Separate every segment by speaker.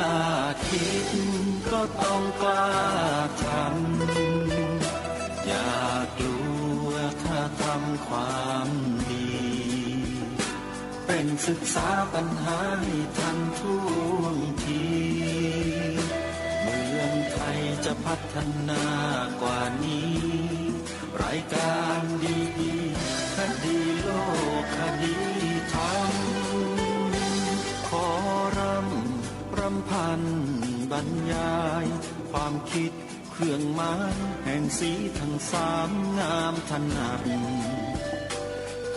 Speaker 1: ล้าคิดก็ต้องกล้าทำอย่ากลัวถ้าทำความดีเป็นศึกษาปัญหาให้ทันท่วงทีเมืองไทยจะพัฒนากว่านี้รายการดีๆคดีโลกคดีธรรมขอรำพันบรรยายความคิดเครื่องหมายแห่งสีทั้งสามงามถนัด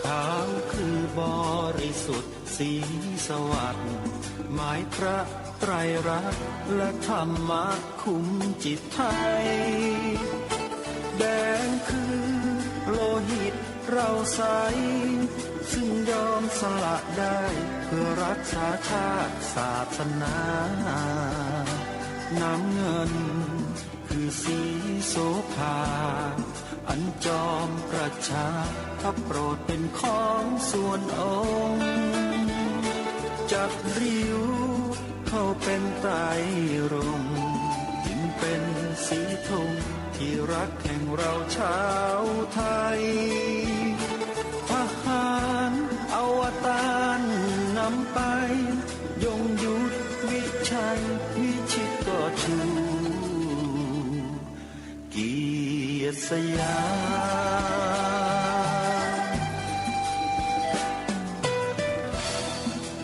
Speaker 1: ขาวคือบริสุทธิ์สีสวัสดิ์หมายพระไตรรัตน์และธรรมะคุ้มจิตไทยแดงคือโลหิตเราใสซึ่งยอมสละได้เพื่อรักษาชาติศาสนาน้ำเงินคือสีโสภาอันจอมประชาพระโปรดเป็นของส่วนองค์จับริ้วเข้าเป็นไตรรงค์ยิ่งเป็นสีธงที่รักแห่งเราชาวไทยทหารอวตารนำไปยงยุทธวิชัยวิชิตก็ชูเกียรติสยาม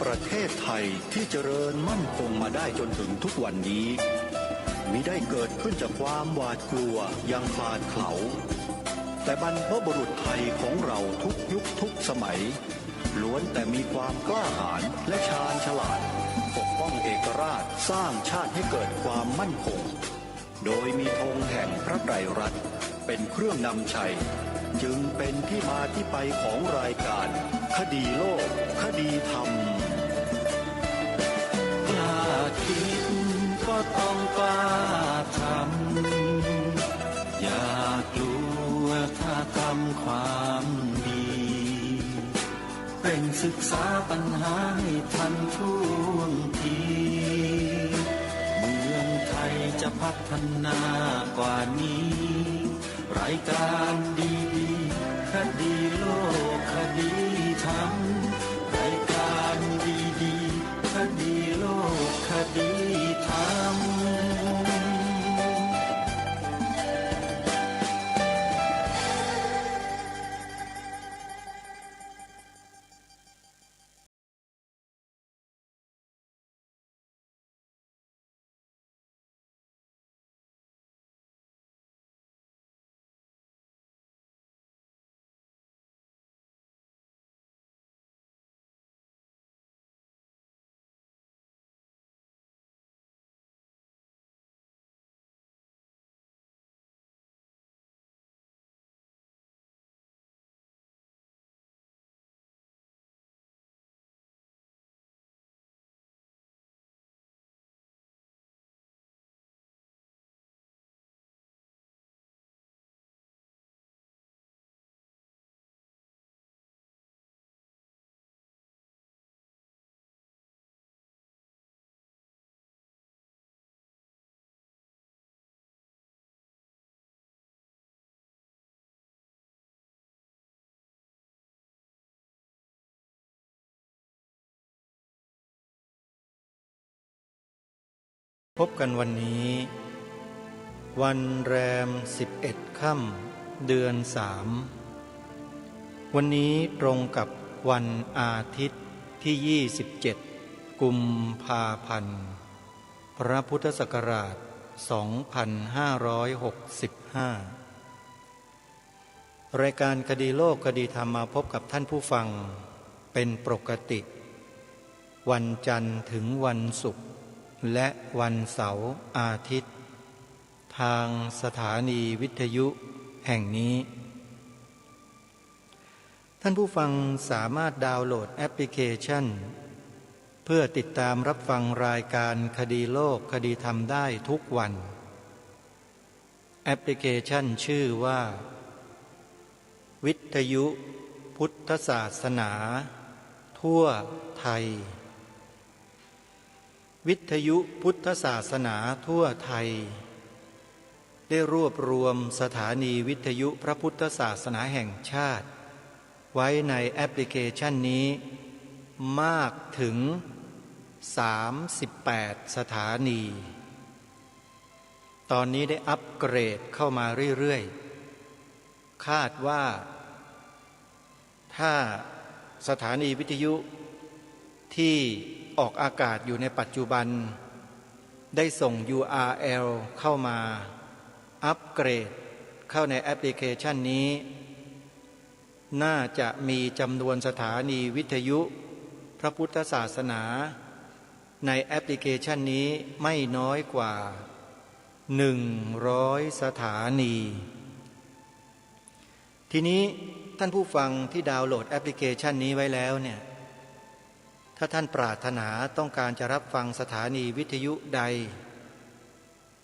Speaker 2: ประเทศไทยที่เจริญมั่นคงมาได้จนถึงทุกวันนี้มิได้เกิดขึ้นจากความหวาดกลัวยังคลาดเขลาแต่บรรพบุรุษไทยของเราทุกยุคทุกสมัยล้วนแต่มีความกล้าหาญและชาญฉลาดปกป้องเอกราชสร้างชาติให้เกิดความมั่นคงโดยมีธงแห่งพระไตรรัตน์เป็นเครื่องนำชัยจึงเป็นที่มาที่ไปของรายการคดีโลกคดีธรรม
Speaker 1: กล้าคิดก็ต้องกล้าทำอย่ากลัวถ้าทำความดีเป็นศึกษาปัญหาให้ทันท่วงทีเมืองไทยจะพัฒนากว่านี้รายการดีๆคดีโลกคดีธรรมรายการดีๆคดีโลกคดีธรรม
Speaker 3: พบกันวันนี้วันแรม11 ค่ำเดือน3วันนี้ตรงกับวันอาทิตย์ที่27กุมภาพันธ์พระพุทธศักราช2565รายการคดีโลกคดีธรรมมาพบกับท่านผู้ฟังเป็นปกติวันจันทร์ถึงวันศุกร์และวันเสาร์อาทิตย์ทางสถานีวิทยุแห่งนี้ท่านผู้ฟังสามารถดาวน์โหลดแอปพลิเคชันเพื่อติดตามรับฟังรายการคดีโลกคดีธรรมได้ทุกวันแอปพลิเคชันชื่อว่าวิทยุพุทธศาสนาทั่วไทย วิทยุพุทธศาสนาทั่วไทยได้รวบรวมสถานีวิทยุพระพุทธศาสนาแห่งชาติไว้ในแอปพลิเคชันนี้มากถึง38สถานีตอนนี้ได้อัปเกรดเข้ามาเรื่อยๆคาดว่าถ้าสถานีวิทยุที่ออกอากาศอยู่ในปัจจุบันได้ส่ง URL เข้ามาอัปเกรดเข้าในแอปพลิเคชันนี้น่าจะมีจำนวนสถานีวิทยุพระพุทธศาสนาในแอปพลิเคชันนี้ไม่น้อยกว่า100สถานีทีนี้ท่านผู้ฟังที่ดาวน์โหลดแอปพลิเคชันนี้ไว้แล้วเนี่ยถ้าท่านปรารถนาต้องการจะรับฟังสถานีวิทยุใด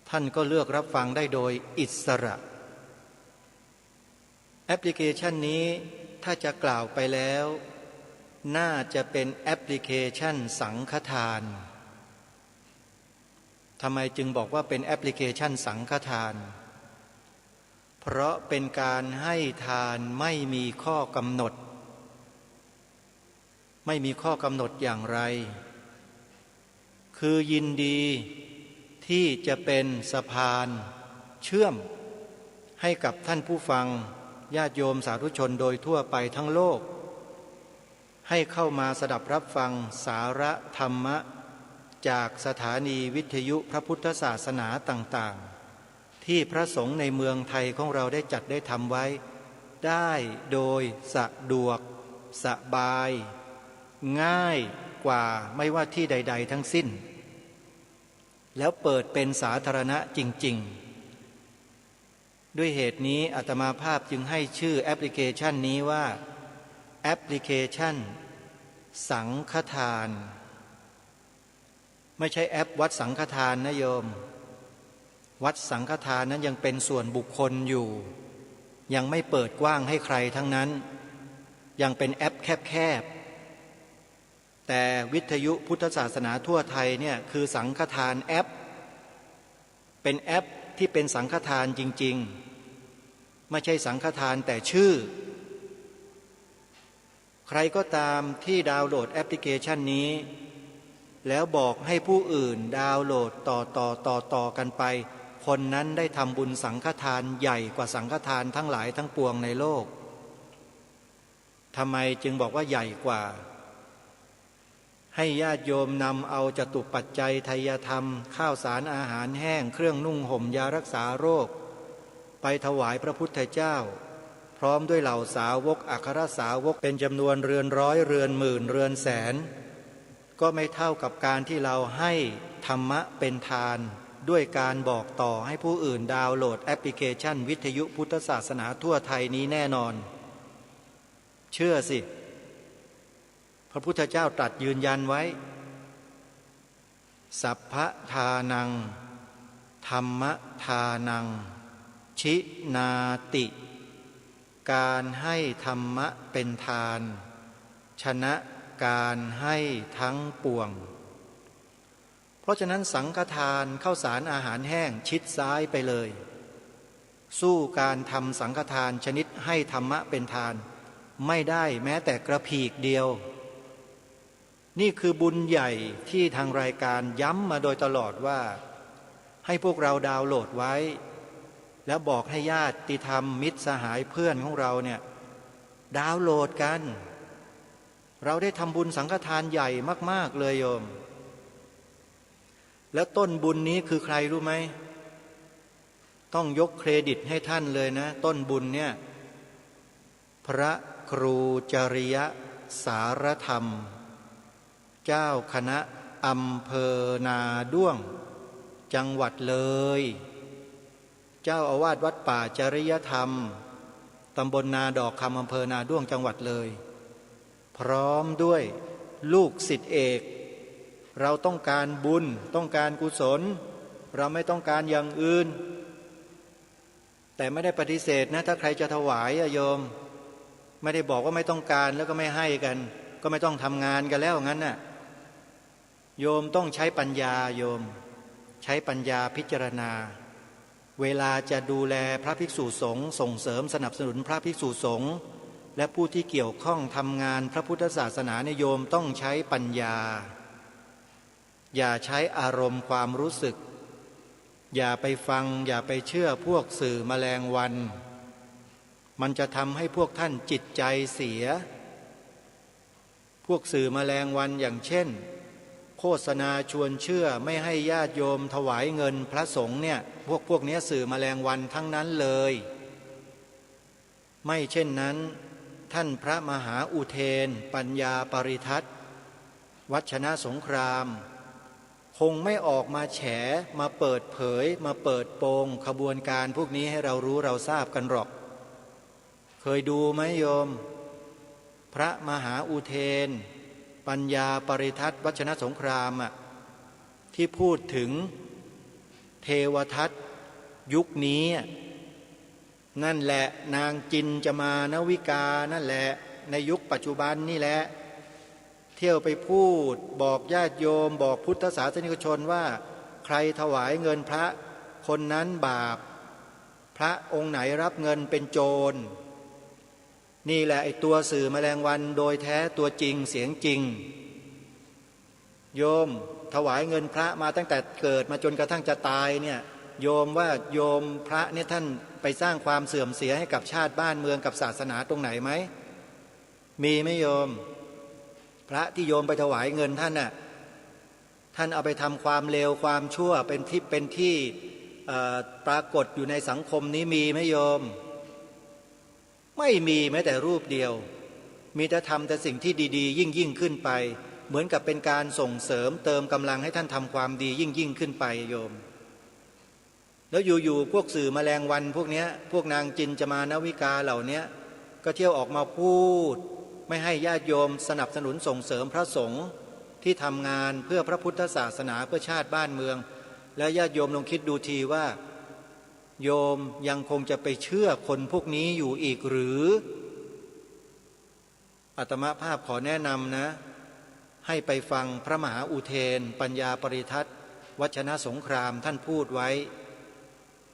Speaker 3: ท่านก็เลือกรับฟังได้โดยอิสระแอปพลิเคชันนี้ถ้าจะกล่าวไปแล้วน่าจะเป็นแอปพลิเคชันสังฆทานทำไมจึงบอกว่าเป็นแอปพลิเคชันสังฆทานเพราะเป็นการให้ทานไม่มีข้อกำหนดไม่มีข้อกำหนดอย่างไรคือยินดีที่จะเป็นสะพานเชื่อมให้กับท่านผู้ฟังญาติโยมสาธุชนโดยทั่วไปทั้งโลกให้เข้ามาสดับรับฟังสาระธรรมะจากสถานีวิทยุพระพุทธศาสนาต่างๆที่พระสงฆ์ในเมืองไทยของเราได้จัดได้ทำไว้ได้โดยสะดวกสบายง่ายกว่าไม่ว่าที่ใดๆทั้งสิ้นแล้วเปิดเป็นสาธารณะจริงๆด้วยเหตุนี้อาตมาภาพจึงให้ชื่อแอปพลิเคชันนี้ว่าแอปพลิเคชันสังฆทานไม่ใช่แอปวัดสังฆทานนะโยมวัดสังฆทานนั้นยังเป็นส่วนบุคคลอยู่ยังไม่เปิดกว้างให้ใครทั้งนั้นยังเป็นแอปแคบๆแต่วิทยุพุทธศาสนาทั่วไทยเนี่ยคือสังฆทานแอปเป็นแอปที่เป็นสังฆทานจริงๆไม่ใช่สังฆทานแต่ชื่อใครก็ตามที่ดาวน์โหลดแอปพลิเคชันนี้แล้วบอกให้ผู้อื่นดาวน์โหลดต่อกันไปคนนั้นได้ทำบุญสังฆทานใหญ่กว่าสังฆทานทั้งหลายทั้งปวงในโลกทำไมจึงบอกว่าใหญ่กว่าให้ญาติโยมนำเอาจตุปัจจัยไทยธรรมข้าวสารอาหารแห้งเครื่องนุ่งห่มยารักษาโรคไปถวายพระพุทธเจ้าพร้อมด้วยเหล่าสาวกอัครสาวกเป็นจำนวนเรือนร้อยเรือนหมื่นเรือนแสนก็ไม่เท่ากับการที่เราให้ธรรมะเป็นทานด้วยการบอกต่อให้ผู้อื่นดาวน์โหลดแอปพลิเคชันวิทยุพุทธศาสนาทั่วไทยนี้แน่นอนเชื่อสิพระพุทธเจ้าตรัสยืนยันไว้สัพพทานังธรรมทานังชินาติการให้ธรรมะเป็นทานชนะการให้ทั้งปวงเพราะฉะนั้นสังฆทานข้าวสารอาหารแห้งชิดซ้ายไปเลยสู้การทำสังฆทานชนิดให้ธรรมะเป็นทานไม่ได้แม้แต่กระพีกเดียวนี่คือบุญใหญ่ที่ทางรายการย้ำมาโดยตลอดว่าให้พวกเราดาวน์โหลดไว้แล้วบอกให้ญาติธรรมมิตรสหายเพื่อนของเราเนี่ยดาวน์โหลดกันเราได้ทำบุญสังฆทานใหญ่มากๆเลยโยมแล้วต้นบุญนี้คือใครรู้ไหมต้องยกเครดิตให้ท่านเลยนะต้นบุญเนี่ยพระครูจริยสารธรรมเจ้าคณะอำเภอนาด้วงจังหวัดเลยเจ้าอาวาสวัดป่าจริยธรรมตำบลนาดอกคำอำเภอนาด้วงจังหวัดเลยพร้อมด้วยลูกศิษย์เอกเราต้องการบุญต้องการกุศลเราไม่ต้องการอย่างอื่นแต่ไม่ได้ปฏิเสธนะถ้าใครจะถวายโยมไม่ได้บอกว่าไม่ต้องการแล้วก็ไม่ให้กันก็ไม่ต้องทำงานกันแล้วงั้นน่ะ โยมต้องใช้ปัญญาโยมใช้ปัญญาพิจารณาเวลาจะดูแลพระภิกษุสงฆ์ส่งเสริมสนับสนุนพระภิกษุสงฆ์และผู้ที่เกี่ยวข้องทำงานพระพุทธศาสนาโยมต้องใช้ปัญญาอย่าใช้อารมณ์ความรู้สึกอย่าไปฟังอย่าไปเชื่อพวกสื่อแมลงวันมันจะทำให้พวกท่านจิตใจเสียพวกสื่อแมลงวันอย่างเช่นโฆษณาชวนเชื่อไม่ให้ญาติโยมถวายเงินพระสงฆ์เนี่ยพวกนี้สื่อแมลงวันทั้งนั้นเลยไม่เช่นนั้นท่านพระมหาอุเทนปัญญาปริทัตถ์วัชนะสงครามคงไม่ออกมาแฉมาเปิดเผยมาเปิดโปงขบวนการพวกนี้ให้เรารู้เราทราบกันหรอกเคยดูไหมโยมพระมหาอุเทนปัญญาปริทัตถ์วัชนะสงครามที่พูดถึงเทวทัตยุคนี้นั่นแหละนางจินจามานวิกานั่นแหละในยุคปัจจุบันนี่แหละเที่ยวไปพูดบอกญาติโยมบอกพุทธศาสนิกชนว่าใครถวายเงินพระคนนั้นบาปพระองค์ไหนรับเงินเป็นโจรนี่แหละไอ้ตัวสื่อแมลงวันโดยแท้ตัวจริงเสียงจริงโยมถวายเงินพระมาตั้งแต่เกิดมาจนกระทั่งจะตายเนี่ยโยมว่าโยมพระเนี่ยท่านไปสร้างความเสื่อมเสียให้กับชาติบ้านเมืองกับศาสนาตรงไหนไหมมีไหมโยมพระที่โยมไปถวายเงินท่านน่ะท่านเอาไปทำความเลวความชั่วเป็นที่ปรากฏอยู่ในสังคมนี้มีไหมโยมไม่มีแม้แต่รูปเดียวมีแต่ทำแต่สิ่งที่ดีๆยิ่งขึ้นไปเหมือนกับเป็นการส่งเสริมเติมกำลังให้ท่านทำความดียิ่งขึ้นไปโยมแล้วอยู่ๆพวกสื่อแมลงวันพวกนี้พวกนางจินจามานวิกาเหล่านี้ก็เที่ยวออกมาพูดไม่ให้ญาติโยมสนับสนุนส่งเสริมพระสงฆ์ที่ทำงานเพื่อพระพุทธศาสนาเพื่อชาติบ้านเมืองแล้วญาติโยมลองคิดดูทีว่าโยมยังคงจะไปเชื่อคนพวกนี้อยู่อีกหรืออาตมาภาพขอแนะนำนะให้ไปฟังพระมหาอุเทนปัญญาปริทัตถ์วัชนะสงครามท่านพูดไว้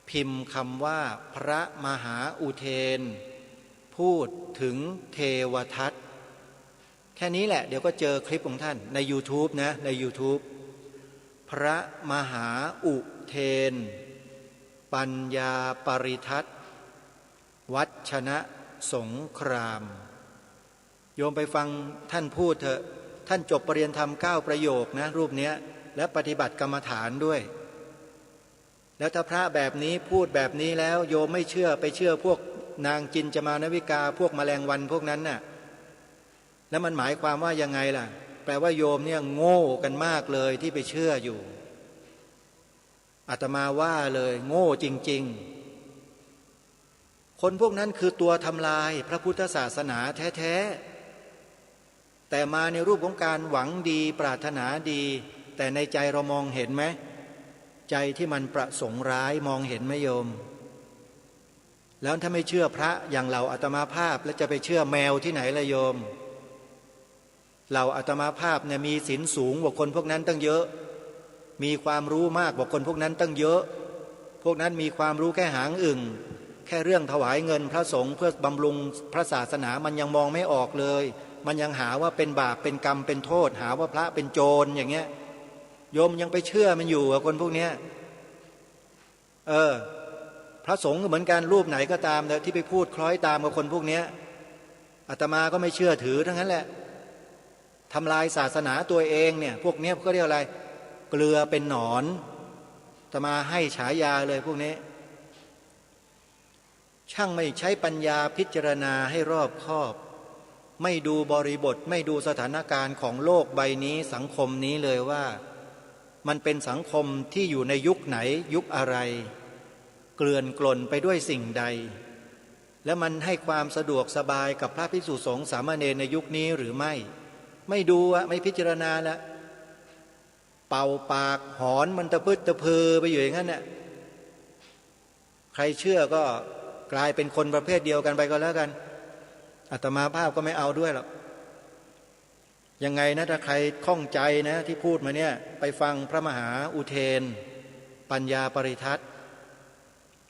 Speaker 3: พิมพ์คำว่าพระมหาอุเทนพูดถึงเทวทัตแค่นี้แหละเดี๋ยวก็เจอคลิปของท่านใน YouTube นะใน YouTube พระมหาอุเทนปัญญาปริทัตถ์วัชนะสงครามโยมไปฟังท่านพูดเถอะท่านจบปรริญญาธรรม9ประโยคนะรูปเนี้ยและปฏิบัติกรรมฐานด้วยแล้วถ้าพระแบบนี้พูดแบบนี้แล้วโยมไม่เชื่อไปเชื่อพวกนางจินจามานวิกาพวกแมลงวันพวกนั้นน่ะแล้วมันหมายความว่ายังไงล่ะแปลว่าโยมเนี่ยโง่กันมากเลยที่ไปเชื่ออยู่อาตมาว่าเลยโง่จริงๆคนพวกนั้นคือตัวทำลายพระพุทธศาสนาแท้ๆแต่มาในรูปของการหวังดีปรารถนาดีแต่ในใจเรามองเห็นไหมใจที่มันประสงค์ร้ายมองเห็นไหมโยมแล้วถ้าไม่เชื่อพระอย่างเราอาตมาภาพแล้วจะไปเชื่อแมวที่ไหนล่ะโยมเราอาตมาภาพเนี่ยมีศีลสูงกว่าคนพวกนั้นตั้งเยอะมีความรู้มากกว่าคนพวกนั้นตั้งเยอะพวกนั้นมีความรู้แค่หางอึ่งแค่เรื่องถวายเงินพระสงฆ์เพื่อบำรุงพระศาสนามันยังมองไม่ออกเลยมันยังหาว่าเป็นบาปเป็นกรรมเป็นโทษหาว่าพระเป็นโจรอย่างเงี้ยโยมยังไปเชื่อมันอยู่คนพวกเนี้ยพระสงฆ์ก็เหมือนกันรูปไหนก็ตามแต่ที่ไปพูดคล้อยตามกับคนพวกเนี้ยอาตมาก็ไม่เชื่อถือทั้งนั้นแหละทำลายศาสนาตัวเองเนี่ยพวกเนี้ยก็เรียกอะไรเกลือเป็นหนอนอาตมาให้ฉายาเลยพวกนี้ช่างไม่ใช้ปัญญาพิจารณาให้รอบคอบไม่ดูบริบทไม่ดูสถานการณ์ของโลกใบนี้สังคมนี้เลยว่ามันเป็นสังคมที่อยู่ในยุคไหนยุคอะไรเกลื่อนกล่นไปด้วยสิ่งใดและมันให้ความสะดวกสบายกับพระภิกษุสงฆ์สามเณรในยุคนี้หรือไม่ดูไม่พิจารณาละเป่าปากหอนมันตะพึดตะพือไปอยู่อย่างนั้นเนี่ยใครเชื่อก็กลายเป็นคนประเภทเดียวกันไปก็แล้วกันอาตมาภาพก็ไม่เอาด้วยหรอก ยังไงนะถ้าใครข้องใจนะที่พูดมาเนี่ยไปฟังพระมหาอุเทนปัญญาปริทัศน์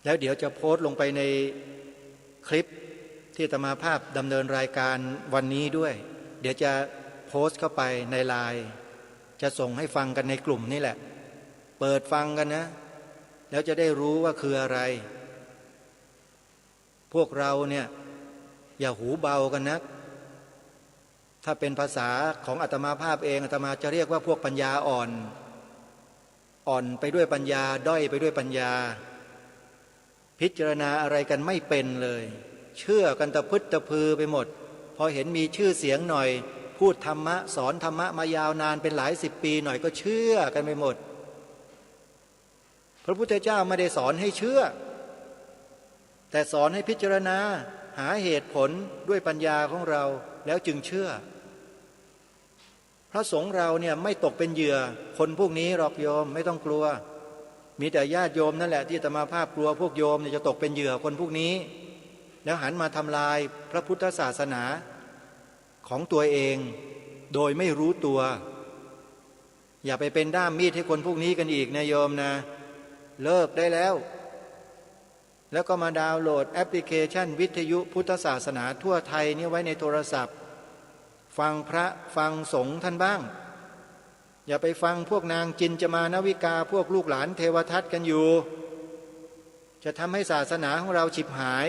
Speaker 3: แล้วเดี๋ยวจะโพสต์ลงไปในคลิปที่อาตมาภาพดำเนินรายการวันนี้ด้วยเดี๋ยวจะโพสต์เข้าไปในไลน์จะส่งให้ฟังกันในกลุ่มนี่แหละเปิดฟังกันนะแล้วจะได้รู้ว่าคืออะไรพวกเราเนี่ยอย่าหูเบากันนะถ้าเป็นภาษาของอาตมาภาพเองอาตมาจะเรียกว่าพวกปัญญาอ่อนไปด้วยปัญญาด้อยไปด้วยปัญญาพิจารณาอะไรกันไม่เป็นเลยเชื่อกันตะพึดตะพือไปหมดพอเห็นมีชื่อเสียงหน่อยพูดธรรมะสอนธรรมะมายาวนานเป็นหลาย10 ปีหน่อยก็เชื่อกันไปหมดพระพุทธเจ้าไม่ได้สอนให้เชื่อแต่สอนให้พิจารณาหาเหตุผลด้วยปัญญาของเราแล้วจึงเชื่อพระสงฆ์เราเนี่ยไม่ตกเป็นเหยื่อคนพวกนี้หรอกโยมไม่ต้องกลัวมีแต่ญาติโยมนั่นแหละที่อาตมาภาพกลัวพวกโยมเนี่ยจะตกเป็นเหยื่อคนพวกนี้แล้วหันมาทำลายพระพุทธศาสนาของตัวเองโดยไม่รู้ตัวอย่าไปเป็นด้ามมีดให้คนพวกนี้กันอีกนะโยมนะเลิกได้แล้วแล้วก็มาดาวน์โหลดแอปพลิเคชันวิทยุพุทธศาสนาทั่วไทยนี่ไว้ในโทรศัพท์ฟังพระฟังสงฆ์ท่านบ้างอย่าไปฟังพวกนางจินจมานวิกาพวกลูกหลานเทวทัตกันอยู่จะทำให้ศาสนาของเราฉิบหาย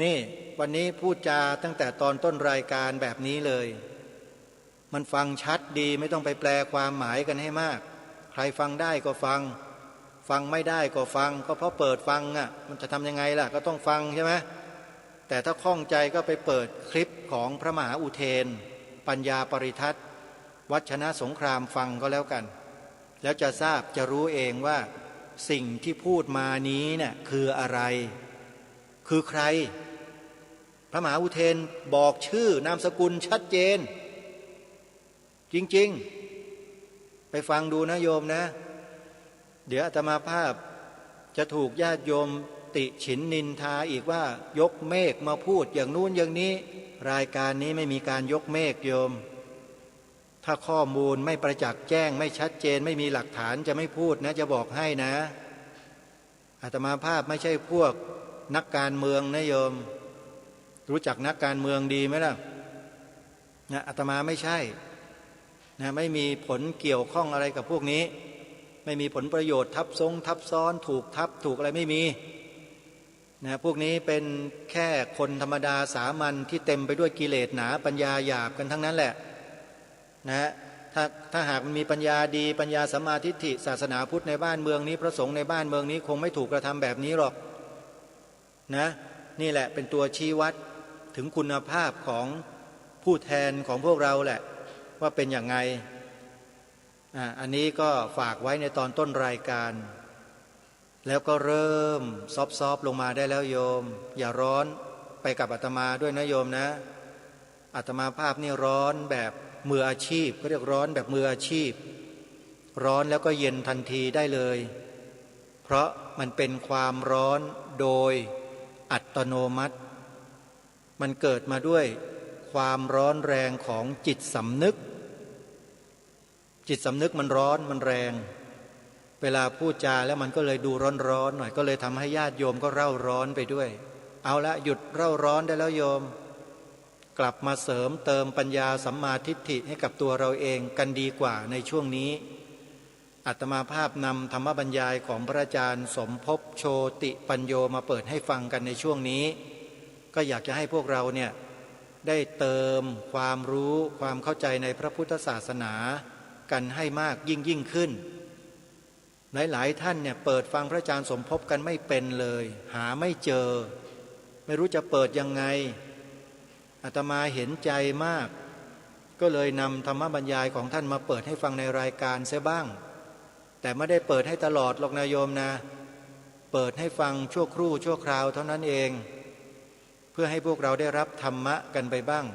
Speaker 3: นี่วันนี้พูดจาตั้งแต่ตอนต้นรายการแบบนี้เลยมันฟังชัดดีไม่ต้องไปแปลความหมายกันให้มากใครฟังได้ก็ฟังไม่ได้ก็ฟังก็เพราะเปิดฟังอ่ะมันจะทำยังไงล่ะก็ต้องฟังใช่ไหมแต่ถ้าข้องใจก็ไปเปิดคลิปของพระมหาอุเทนปัญญาปริทัศน์วัชนะสงครามฟังก็แล้วกันแล้วจะทราบจะรู้เองว่าสิ่งที่พูดมานี้เนี่ยคืออะไรคือใครพระมหาอุเทนบอกชื่อนามสกุลชัดเจนจริงๆไปฟังดูนะโยมนะเดี๋ยวอาตมาภาพจะถูกญาติโยมติฉินนินทาอีกว่ายกเมฆมาพูดอย่างนู้นอย่างนี้รายการนี้ไม่มีการยกเมฆโยมถ้าข้อมูลไม่ประจักษ์แจ้งไม่ชัดเจนไม่มีหลักฐานจะไม่พูดนะจะบอกให้นะอาตมาภาพไม่ใช่พวกนักการเมืองนะโยมรู้จักนักการเมืองดีไหมล่ะนะอาตมาไม่ใช่นะไม่มีผลเกี่ยวข้องอะไรกับพวกนี้ไม่มีผลประโยชน์ทับซ้อนถูกทับถูกอะไรไม่มีนะพวกนี้เป็นแค่คนธรรมดาสามัญที่เต็มไปด้วยกิเลสหนาปัญญาหยาบกันทั้งนั้นแหละนะถ้าหากมันมีปัญญาดีปัญญาสัมมาทิฏฐิศาสนาพุทธในบ้านเมืองนี้พระสงฆ์ในบ้านเมืองนี้คงไม่ถูกกระทำแบบนี้หรอกนะนี่แหละเป็นตัวชี้วัดถึงคุณภาพของผู้แทนของพวกเราแหละว่าเป็นอย่างไงอันนี้ก็ฝากไว้ในตอนต้นรายการแล้วก็เริ่มซอฟลงมาได้แล้วโยมอย่าร้อนไปกับอาตมาด้วยนะโยมนะอาตมาภาพนี่ร้อนแบบมืออาชีพเขาเรียกร้อนแบบมืออาชีพร้อนแล้วก็เย็นทันทีได้เลยเพราะมันเป็นความร้อนโดยอัตโนมัติมันเกิดมาด้วยความร้อนแรงของจิตสำนึกมันร้อนมันแรงเวลาพูดจาแล้วมันก็เลยดูร้อนหน่อยก็เลยทำให้ญาติโยมก็เร่าร้อนไปด้วยเอาละหยุดเร่าร้อนได้แล้วโยมกลับมาเสริมเติมปัญญาสัมมาทิฏฐิให้กับตัวเราเองกันดีกว่าในช่วงนี้อาตมาภาพนำธรรมบรรยายของพระอาจารย์สมภพโชติปัญโยมาเปิดให้ฟังกันในช่วงนี้ก็อยากจะให้พวกเราเนี่ยได้เติมความรู้ความเข้าใจในพระพุทธศาสนากันให้มากยิ่งขึ้นหลายท่านเนี่ยเปิดฟังพระอาจารย์สมภพกันไม่เป็นเลยหาไม่เจอไม่รู้จะเปิดยังไงอาตมาเห็นใจมากก็เลยนำธรรมบรรยายของท่านมาเปิดให้ฟังในรายการเสียบ้างแต่ไม่ได้เปิดให้ตลอดหรอกนะโยมนะเปิดให้ฟังชั่วครู่ชั่วคราวเท่านั้นเองเพื่อให้พวกเราได้รับธรรมะกันไปบ้าง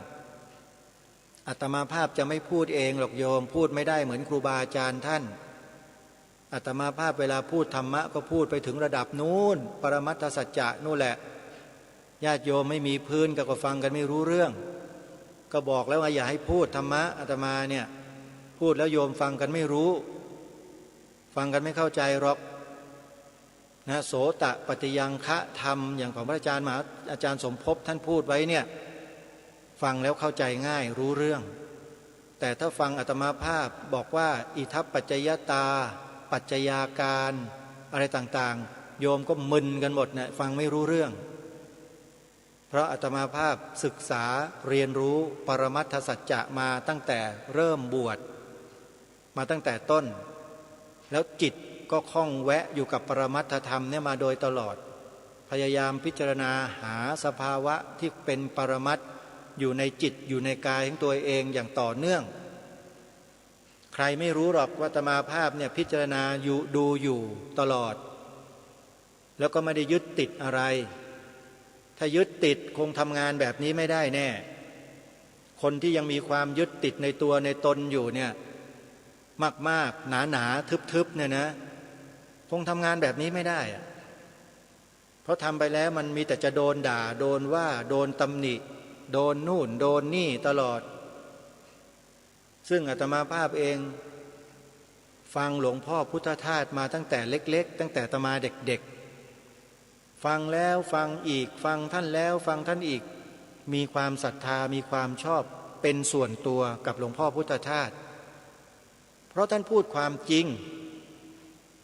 Speaker 3: อาตมาภาพจะไม่พูดเองหรอกโยมพูดไม่ได้เหมือนครูบาอาจารย์ท่านอาตมาภาพเวลาพูดธรรมะก็พูดไปถึงระดับนู้นปรมัตถสัจจะนู่นแหละญาติโยมไม่มีพื้นก็ฟังกันไม่รู้เรื่อง ก็บอกแล้วว่าอย่าให้พูดธรรมะอาตมาเนี่ยพูดแล้วโยมฟังกันไม่รู้ฟังกันไม่เข้าใจหรอกนะโสตปัจจยังคะธรรมอย่างของพระอาจารย์อาจารย์สมภพท่านพูดไว้เนี่ยฟังแล้วเข้าใจง่ายรู้เรื่องแต่ถ้าฟังอาตมาภาพบอกว่าอิทัปปัจจยตาปัจจยาการอะไรต่างๆโยมก็มึนกันหมดเนี่ยฟังไม่รู้เรื่องเพราะอาตมาภาพศึกษาเรียนรู้ปรมัตถสัจจะมาตั้งแต่เริ่มบวชมาตั้งแต่ต้นแล้วจิตก็คล้องแวะอยู่กับปรมัตถธรรมเนี่ยมาโดยตลอดพยายามพิจารณาหาสภาวะที่เป็นปรมัตถ์อยู่ในจิตอยู่ในกายของตัวเองอย่างต่อเนื่องใครไม่รู้หรอกว่าอาตมาภาพเนี่ยพิจารณาอยู่ดูอยู่ตลอดแล้วก็ไม่ได้ยึดติดอะไรถ้ายึดติดคงทำงานแบบนี้ไม่ได้แน่คนที่ยังมีความยึดติดในตัวในตนอยู่เนี่ยมากๆหนาๆทึบๆเนี่ยนะคงทำงานแบบนี้ไม่ได้เพราะทำไปแล้วมันมีแต่จะโดนด่าโดนว่าโดนตำหนิโดนนู่นโดนนี่ตลอดซึ่งอาตมาภาพเองฟังหลวงพ่อพุทธทาสมาตั้งแต่เล็กๆตั้งแต่อาตมาเด็กๆฟังแล้วฟังอีกฟังท่านแล้วฟังท่านอีกมีความศรัทธามีความชอบเป็นส่วนตัวกับหลวงพ่อพุทธทาสเพราะท่านพูดความจริง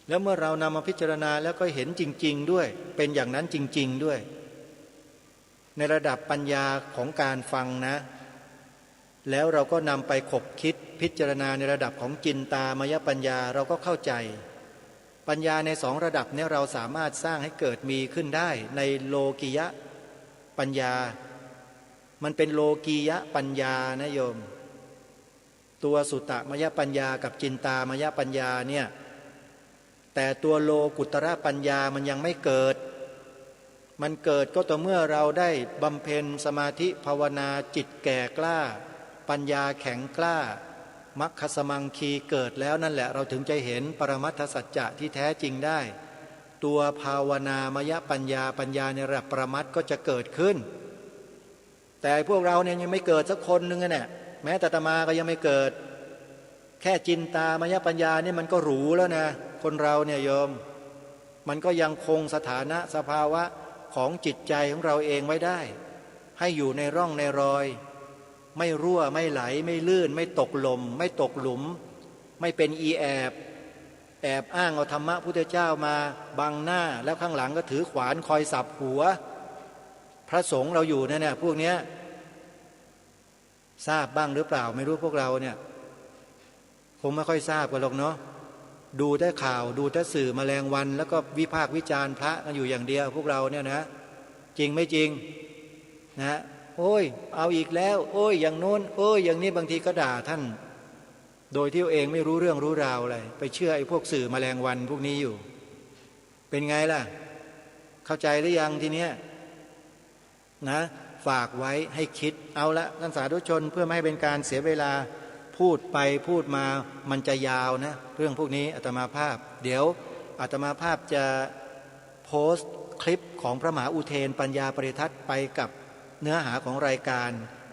Speaker 3: แล้วเมื่อเรานำมาพิจารณาแล้วก็เห็นจริงๆด้วยเป็นอย่างนั้นจริงๆด้วยในระดับปัญญาของการฟังนะแล้วเราก็นำไปขบคิดพิจารณาในระดับของจินตามยปัญญาเราก็เข้าใจปัญญาในสองระดับนี้เราสามารถสร้างให้เกิดมีขึ้นได้ในโลกิยะปัญญามันเป็นโลกียะปัญญานะโยมตัวสุตตมยปัญญากับจินตามยปัญญาเนี่ยแต่ตัวโลกุตระปัญญามันยังไม่เกิดมันเกิดก็ต่อเมื่อเราได้บำเพ็ญสมาธิภาวนาจิตแก่กล้าปัญญาแข็งกล้ามัคคสมังคีเกิดแล้วนั่นแหละเราถึงจะเห็นปรมัตถสัจจะที่แท้จริงได้ตัวภาวนามยปัญญาในระดับปรมัตถ์ก็จะเกิดขึ้นแต่พวกเราเนี่ยยังไม่เกิดสักคนหนึ่งเนี่ยแม้แต่อาตมาก็ยังไม่เกิดแค่จินตามยปัญญานี่มันก็หรูแล้วนะคนเราเนี่ยโยมมันก็ยังคงสถานะสภาวะของจิตใจของเราเองไว้ได้ให้อยู่ในร่องในรอยไม่รั่วไม่ไหลไม่ลื่นไม่ตกลมไม่ตกหลุมไม่เป็นแอบอ้างเอาธรรมะพุทธเจ้ามาบังหน้าแล้วข้างหลังก็ถือขวานคอยสับหัวพระสงฆ์เราอยู่เนี่ยพวกเนี้ยทราบบ้างหรือเปล่าไม่รู้พวกเราเนี่ยคงไม่ค่อยทราบกันหรอกเนาะดูแต่ข่าวดูแต่สื่อแมลงวันแล้วก็วิพากษ์วิจารณ์พระกันอยู่อย่างเดียวพวกเราเนี่ยนะจริงไม่จริงนะโอ้ยเอาอีกแล้วโอ้ยอย่างโน้นโอ้ยอย่างนี้บางทีก็ด่าท่านโดยที่ตัวเองไม่รู้เรื่องรู้ราวอะไรไปเชื่อไอ้พวกสื่อแมลงวันพวกนี้อยู่เป็นไงล่ะเข้าใจหรือยังทีเนี้ยนะฝากไว้ให้คิดเอาละท่านสาธุชนเพื่อไม่ให้เป็นการเสียเวลาพูดไปพูดมามันจะยาวนะเรื่องพวกนี้อาตมาภาพเดี๋ยวอาตมาภาพจะโพสต์คลิปของพระมหาอุเทนปัญญาปริทัศน์ไปกับเนื้อหาของรายการ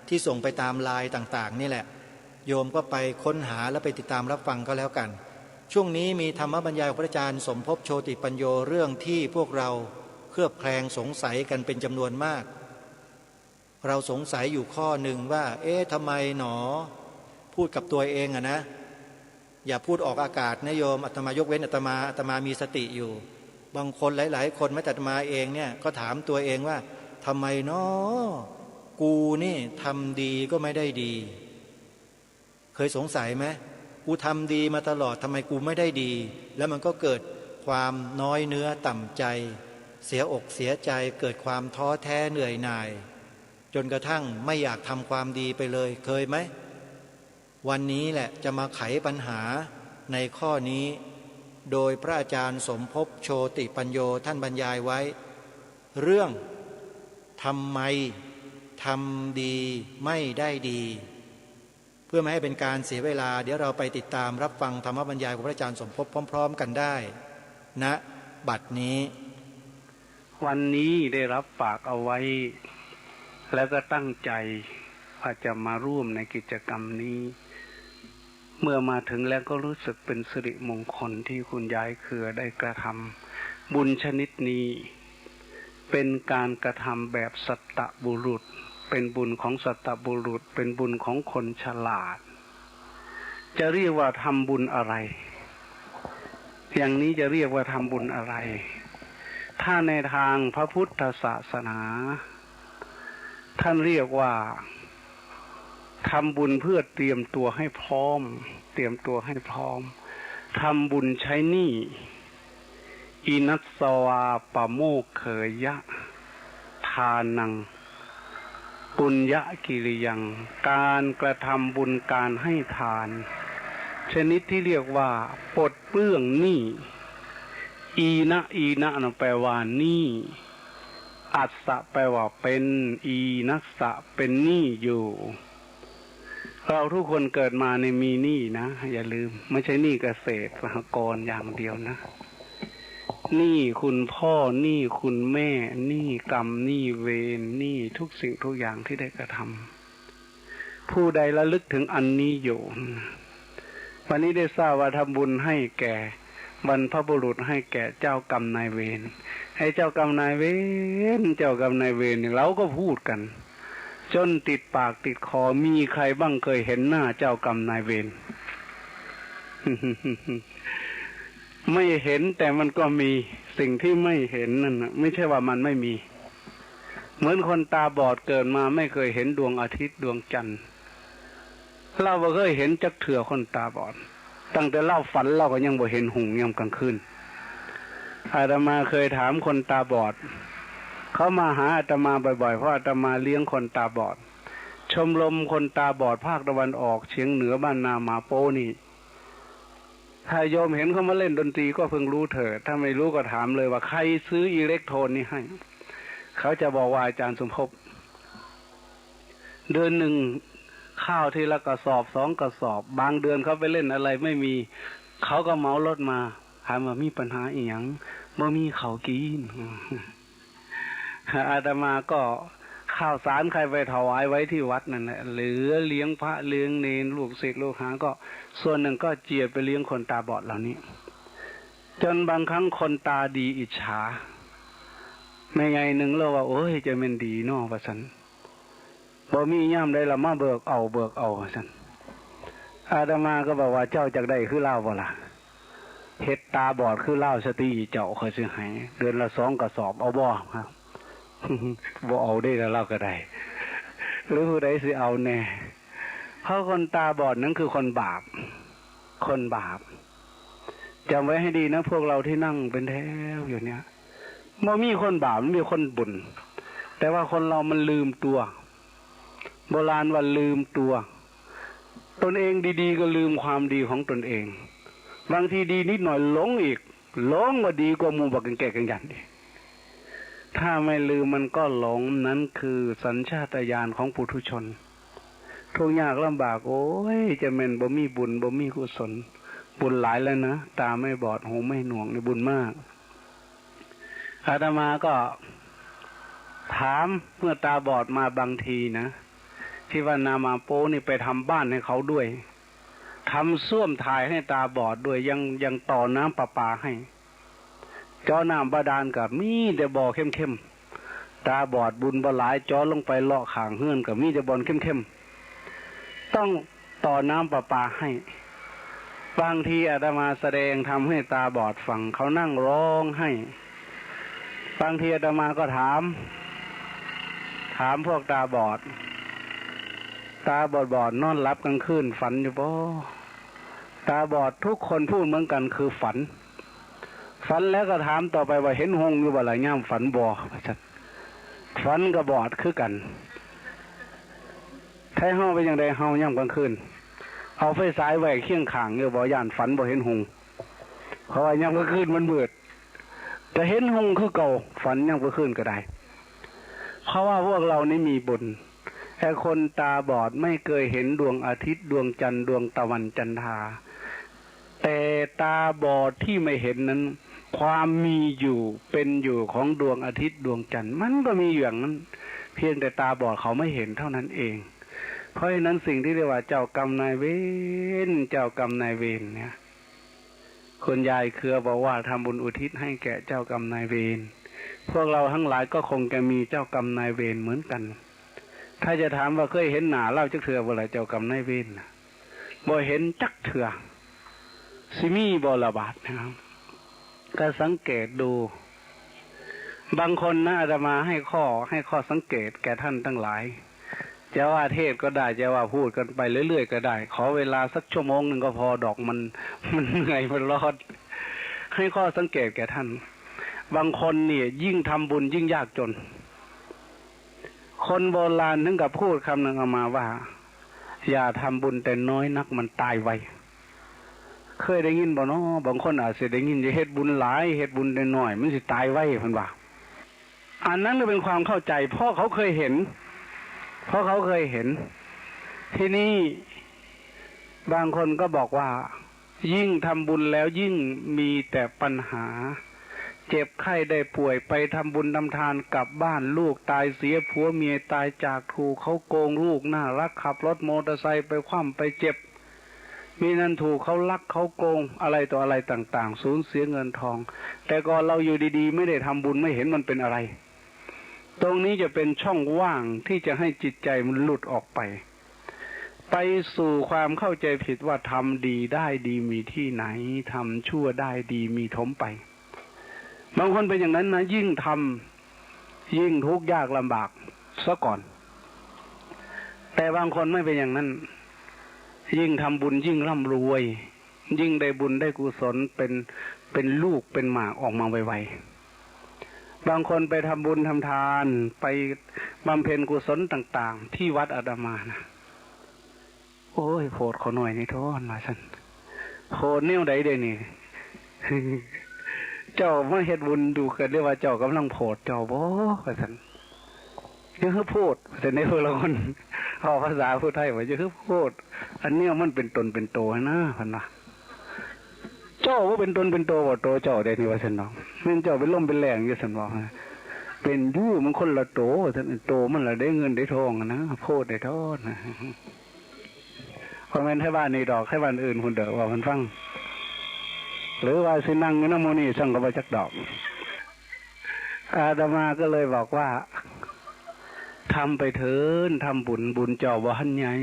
Speaker 3: ที่ส่งไปตามไลน์ต่างๆนี่แหละโยมก็ไปค้นหาแล้วไปติดตามรับฟังก็แล้วกันช่วงนี้มีธรรมบรรยายของพระอาจารย์สมภพโชติปัญโยเรื่องที่พวกเราเคลือบแคลงสงสัยกันเป็นจำนวนมากเราสงสัยอยู่ข้อหนึ่งว่าทำไมหนอพูดกับตัวเองนะอย่าพูดออกอากาศนะโยมอาตมายกเว้นอาตมามีสติอยู่บางคนหลายๆคนแม้แต่อาตมาเองเนี่ยก็ถามตัวเองว่าทำไมเนาะกูนี่ทำดีก็ไม่ได้ดีเคยสงสัยไหมกูทำดีมาตลอดทำไมกูไม่ได้ดีแล้วมันก็เกิดความน้อยเนื้อต่ำใจเสียอกเสียใจเกิดความท้อแท้เหนื่อยหน่ายจนกระทั่งไม่อยากทำความดีไปเลยเคยไหมวันนี้แหละจะมาไขปัญหาในข้อนี้โดยพระอาจารย์สมภพโชติปัญโยท่านบรรยายไว้เรื่องทำไมทำดีไม่ได้ดีเพื่อไม่ให้เป็นการเสียเวลาเดี๋ยวเราไปติดตามรับฟังธรรมบรรยายของพระอาจารย์สมภพพร้อมๆกันได้ณบัดนี้
Speaker 4: วันนี้ได้รับฝากเอาไว้แล้วก็ตั้งใจ ว่าจะมาร่วมในกิจกรรมนี้เมื่อมาถึงแล้วก็รู้สึกเป็นสิริมงคลที่คุณยายเครือได้กระทำบุญชนิดนี้เป็นการกระทำแบบสัตตบุรุษเป็นบุญของสัตตบุรุษเป็นบุญของคนฉลาดจะเรียกว่าทำบุญอะไรอย่างนี้จะเรียกว่าทำบุญอะไรถ้าในทางพระพุทธศาสนาท่านเรียกว่าทำบุญเพื่อเตรียมตัวให้พร้อมเตรียมตัวให้พร้อมทำบุญใช้หนี้อินัสสวาปะโมกเขยะทานังปุญญกิริยังการกระทำบุญการให้ทานชนิดที่เรียกว่าปลดเปลื้องหนี้อีนะนะแปลว่าหนี้อัสสะแปลว่าเป็นอีนัสสะเป็นหนี้อยู่เราทุกคนเกิดมาในมีหนี้นะอย่าลืมไม่ใช่หนี้เกษตรสหกรณ์อย่างเดียวนะหนี้คุณพ่อหนี้คุณแม่หนี้กรรมหนี้เวรหนี้ทุกสิ่งทุกอย่างที่ได้กระทำผู้ใดระลึกถึงอันนี้อยู่วันนี้ได้ทราบว่าทำบุญให้แก่บรรพบุรุษให้แก่เจ้ากรรมนายเวรให้เจ้ากรรมนายเวรเจ้ากรรมนายเวรเนี่ยเราก็พูดกันจนติดปากติดคอมีใครบ้างเคยเห็นหน้าเจ้ากรรมนายเวร ไม่เห็นแต่มันก็มีสิ่งที่ไม่เห็นนั่นนะไม่ใช่ว่ามันไม่มีเหมือนคนตาบอดเกิดมาไม่เคยเห็นดวงอาทิตย์ดวงจันทร์เราบ่เคยเห็นจักเถื่อคนตาบอดตั้งแต่เล่าฝันเราก็ยังบ่เห็นหุ่งยามกลางคืนอาตมาเคยถามคนตาบอดเขามาหาอาตมาบ่อยๆเพราะอาตมาเลี้ยงคนตาบอดชมรมคนตาบอดภาคตะวันออกเฉียงเหนือบ้านนามาโป้นี่ถ้าโยมเห็นเขามาเล่นดนตรีก็เพิ่งรู้เถิดถ้าไม่รู้ก็ถามเลยว่าใครซื้ออิเล็กโทรนนี่ให้เขาจะบอกว่าอาจารย์สมภพเดือนหนึ่งข้าวทีละกระสอบ2กระสอบบางเดือนเขาไปเล่นอะไรไม่มีเขาก็เหมารถมาถามว่ามีปัญหาอีหยังบ่มีข้าวกินอาตมาก็ข้าวสารใครไปถวายไว้ที่วัดนั่นแหละเหลือเลี้ยงพระเลี้ยงเนรลูกศิษย์ลูกหาก็ส่วนหนึ่งก็เจียดไปเลี้ยงคนตาบอดเหล่านี้จนบางครั้งคนตาดีอิจฉาไม่ไงหนึ่งเราว่าโอ้ยจะเป็นดีเนาะว่าซั่นบ่มีย่ามใดละมาเบิกเอาว่าซั่นอาตมาก็บอกว่าเจ้าจักได้คือเล่าบ่ล่ะเฮ็ดตาบอดคือเล่าสติเจ้าค่อยสิให้เดือนละ2กระสอบเอาบ่ครับบ่เอาได้แล้วเราก็ได้หรือผู้ใดสิเอาแน่เพราะคนตาบอดนั้นคือคนบาปจำไว้ให้ดีนะพวกเราที่นั่งเป็นแถวอยู่เนี้ยบ่มีคนบาปมีคนบุญแต่ว่าคนเรามันลืมตัวโบราณว่าลืมตัวตนเองดีๆก็ลืมความดีของตนเองบางทีดีนิดหน่อยหลงอีกหลงว่าดีกว่าหมู่บักแก่กันยันดิถ้าไม่ลืมมันก็หลงนั้นคือสัญชาตญาณของปุถุชนทุกข์ยากลำบากโอ้ยจะแม่นบ่มีบุญบ่มีกุศลบุญหลายแล้วนะตาไม่บอดหูไม่หนวกในบุญมากอาตมาก็ถามเมื่อตาบอดมาบางทีนะที่ว่านามาโป้นี่ไปทำบ้านให้เขาด้วยทำส้วมถ่ายให้ตาบอดด้วยยังต่อน้ำประปาให้เจาะน้ำบาดาลกับมีแต่บ่อเข้มๆตาบอดบุญบ่หลายเจาะลงไปเลาะข้างเฮือนกับมีแต่บ่อเข้มๆต้องต่อน้ำประปาให้บางทีอาตมาแสดงทำให้ตาบอดฟังเขานั่งร้องให้บางทีอาตมาก็ถามพวกตาบอดนอนหลับกลางคืนฝันอยู่บ่ตาบอดทุกคนพูดเหมือนกันคือฝันแล้วก็ถามต่อไปว่าเห็นหงส์อยู่บ่ล่ะย่ามฝันบ่ฝันกับบอดคือกันไทเฮาเป็นจังได๋เฮาย่ามกลางคืนเอาไฟฉายไว้เคียงข้างอยู่บ่ย่านฝันบ่เห็นหงส์เพราะว่าย่ามกลางคืนมันมืดจะเห็นหงส์คือเก่าฝันย่ามกลางคืนก็ได้เพราะว่าพวกเรานี่มีบุญแต่คนตาบอดไม่เคยเห็นดวงอาทิตย์ดวงจันทร์ดวงตะวันจันทราแต่ตาบอดที่ไม่เห็นนั้นความมีอยู่เป็นอยู่ของดวงอาทิตย์ดวงจันทร์มันก็มีอย่างนั้นเพียงแต่ตาบอดเขาไม่เห็นเท่านั้นเอง เพราะฉะนั้นสิ่งที่เรียกว่าเจ้ากรรมนายเวรเจ้ากรรมนายเวรเนี่ยคุณยายเครือบอกว่าทำบุญอุทิศให้แก่เจ้ากรรมนายเวรพวกเราทั้งหลายก็คงจะมีเจ้ากรรมนายเวรเหมือนกันถ้าจะถามว่าเคยเห็นหน้าเล่าจักเถื่อบ่ล่ะเจ้ากรรมนายเวรบ่เห็นจักเถื่อสิมีบ่ละบาดนะครับก็สังเกตดูบางคนนะอาตมาให้ข้อสังเกตแก่ท่านทั้งหลายจะว่าเทศก็ได้จะว่าพูดกันไปเรื่อยๆก็ได้ขอเวลาสักชั่วโมงหนึ่งก็พอดอกมันเหนื่อยมันร้อนให้ข้อสังเกตแก่ท่านบางคนเนี่ยยิ่งทำบุญยิ่งยากจนคนโบราณถึงกับพูดคำหนึ่งออกมาว่าอย่าทำบุญแต่น้อยนักมันตายไวเคยได้ยินบ่เนาะบางคนอาจจะได้ยินจะเฮ็ดบุญหลายเฮ็ดบุญแต่น้อยมันสิตายไวเพิ่นว่าอันนั้นก็เป็นความเข้าใจเพราะเขาเคยเห็นที่นี่บางคนก็บอกว่ายิ่งทำบุญแล้วยิ่งมีแต่ปัญหาเจ็บไข้ได้ป่วยไปทำบุญทำทานกลับบ้านลูกตายเสียผัวเมียตายจากถูกเขาโกงลูกน่ารักขับรถมอเตอร์ไซค์ไปคว่ำไปเจ็บมีนั่นถูกเขาลักเขาโกงอะไรต่ออะไรต่างๆสูญเสียเงินทองแต่ก่อนเราอยู่ดีๆไม่ได้ทำบุญไม่เห็นมันเป็นอะไรตรงนี้จะเป็นช่องว่างที่จะให้จิตใจมันหลุดออกไปสู่ความเข้าใจผิดว่าทำดีได้ดีมีที่ไหนทำชั่วได้ดีมีถมไปบางคนเป็นอย่างนั้นนะยิ่งทำยิ่งทุกข์ยากลำบากซะก่อนแต่บางคนไม่เป็นอย่างนั้นยิ่งทำบุญยิ่งร่ำรวยยิ่งได้บุญได้กุศลเป็นลูกเป็นหมากออกมาไวๆบางคนไปทำบุญทำทานไปบำเพ็ญกุศลต่างๆที่วัดอาตมานะโอ้ยโพดเขาหน่อยนี่โทษมาสันโพดแนวใดเดี๋ยวนี้ เจ้ามาเฮ็ดบุญดูกันเรียกว่าเจ้ากำลังโพดเจ้าบ่ว่าสันจะคือโพดแต่ในพวกเราคนเอาภาษาพูดไทยว่าจะคือโพดอันนี้มันเป็นตนเป็นโตนะพันนะเจ้าว่าเป็นตนเป็นโตว่าโตเจ้าได้นี่ว่าสันเนาะมันเจ้าเป็นล่มเป็นแรงอยู่สันบอกเป็นยู่มันคนละโตสันโตมันละได้เงินได้ทองนะโพดได้ทอดนะเพราะงั้นให้บ้านนี้ดอกให้บ้านอื่นคุณเด้อว่ามันฟังหรือว่าสินั่งอยู่น้ำมูนี่สั่งกับจักดอกอาตมาก็เลยบอกว่าทำไปเถินทำบุญเจ้าว่าหันใหญ่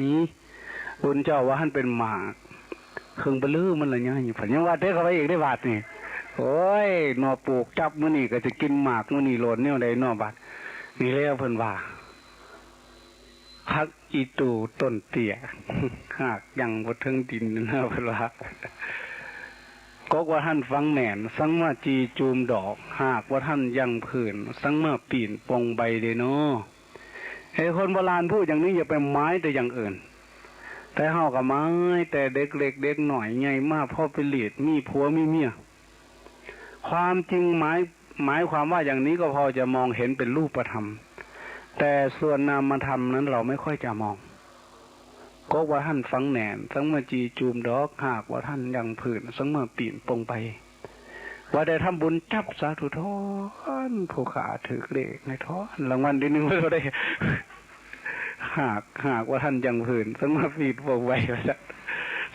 Speaker 4: บุญเจ้าว่าหันเป็นหมากเครื่องบลื้อมันละใหญ่ผันยังว่าเท่เขาไปอีกได้บาทนี่โอ้ยนอปลูกจับมื้อนี่ก็จะกินหมากมื้อนี่โหลดเนี่ยใดนอบาทนี่แล้วเพิ่นว่าพักอีตูต้นเตี้ยหากยังบ่ถึงดินนะเพิ่นว่าก็ว่าท่านฟังแหน่นสังมาจีจูมดอกหากว่าท่านยังผื่นสังมาปีนปงใบเดโนไอ้คนโบราณพูดอย่างนี้อย่าไปไม้แต่อย่างอื่นแต่เฮากับไม้แต่เด็กเล็กเด็กหน่อยใหญ่มากพ่อไปเลียดมีผัวมีเมียความจริงหมายความว่าอย่างนี้ก็พอจะมองเห็นเป็นรูปธรรมแต่ส่วนนามธรรมนั้นเราไม่ค่อยจะมองก็ว่าท่านฟังแหน่นสังมาจีจูมดอกหากว่าท่านยังผื่นสังมาปีนปงไปว่าได้ทำบุญจับสาธุทอนผู้ขาถือเลขในทอนรางวัลที่หนึ่งเราได้หากว่าท่านยังผื่นสังมาปีนปงไปว่า